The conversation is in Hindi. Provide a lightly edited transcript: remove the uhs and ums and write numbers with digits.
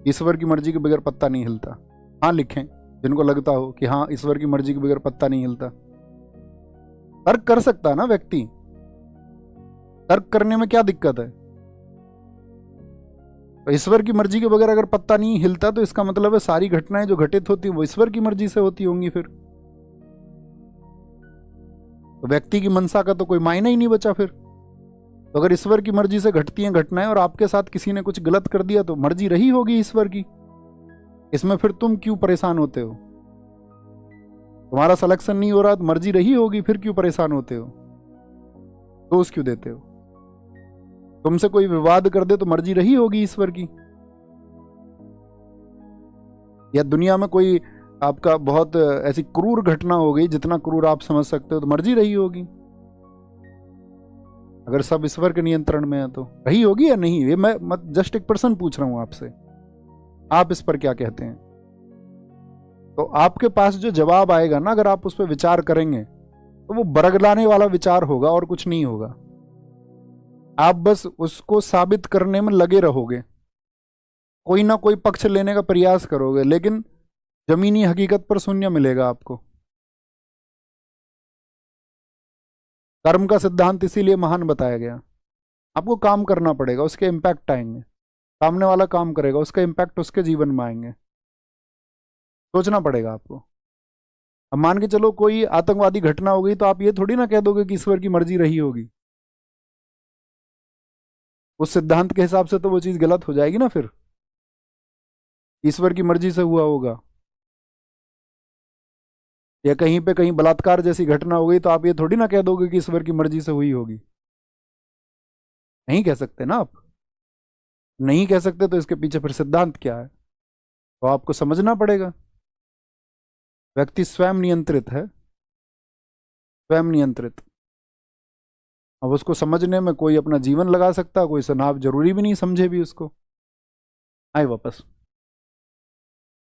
ईश्वर की मर्जी के बगैर पत्ता नहीं हिलता। हाँ लिखें जिनको लगता हो कि हाँ ईश्वर की मर्जी के बगैर पत्ता नहीं हिलता। तर्क कर सकता है ना व्यक्ति, तर्क करने में क्या दिक्कत है? तो ईश्वर की मर्जी के बगैर अगर पत्ता नहीं हिलता तो इसका मतलब है सारी घटनाएं जो घटित होती हैं वो ईश्वर की मर्जी से होती होंगी। फिर तो व्यक्ति की मनसा का तो कोई मायना ही नहीं बचा फिर। तो अगर ईश्वर की मर्जी से घटती हैं घटनाएं और आपके साथ किसी ने कुछ गलत कर दिया तो मर्जी रही होगी ईश्वर की, इसमें फिर तुम क्यों परेशान होते हो? तुम्हारा सिलेक्शन नहीं हो रहा तो मर्जी रही होगी, फिर क्यों परेशान होते हो? दोष क्यों देते हो? तुमसे कोई विवाद कर दे तो मर्जी रही होगी ईश्वर की। या दुनिया में कोई आपका बहुत ऐसी क्रूर घटना हो गई, जितना क्रूर आप समझ सकते हो, तो मर्जी रही होगी। अगर सब ईश्वर के नियंत्रण में है तो रही होगी या नहीं? ये मैं जस्ट एक प्रश्न पूछ रहा हूं आपसे, आप इस पर क्या कहते हैं? तो आपके पास जो जवाब आएगा ना, अगर आप उस पर विचार करेंगे तो वो बरगलाने वाला विचार होगा और कुछ नहीं होगा। आप बस उसको साबित करने में लगे रहोगे, कोई ना कोई पक्ष लेने का प्रयास करोगे, लेकिन जमीनी हकीकत पर शून्य मिलेगा आपको। कर्म का सिद्धांत इसीलिए महान बताया गया। आपको काम करना पड़ेगा, उसके इम्पैक्ट आएंगे। सामने वाला काम करेगा, उसका इम्पैक्ट उसके जीवन में आएंगे। सोचना पड़ेगा आपको। अब मान के चलो कोई आतंकवादी घटना हो गई तो आप ये थोड़ी ना कह दोगे कि ईश्वर की मर्जी रही होगी। उस सिद्धांत के हिसाब से तो वो चीज गलत हो जाएगी ना। फिर ईश्वर की मर्जी से हुआ होगा। या कहीं पे कहीं बलात्कार जैसी घटना हो गई तो आप ये थोड़ी ना कह दोगे कि ईश्वर की मर्जी से हुई होगी। नहीं कह सकते ना आप। नहीं कह सकते तो इसके पीछे फिर सिद्धांत क्या है, तो आपको समझना पड़ेगा। व्यक्ति स्वयं नियंत्रित है, स्वयं नियंत्रित। अब उसको समझने में कोई अपना जीवन लगा सकता है, कोई सनाव जरूरी भी नहीं समझे भी उसको। आए वापस।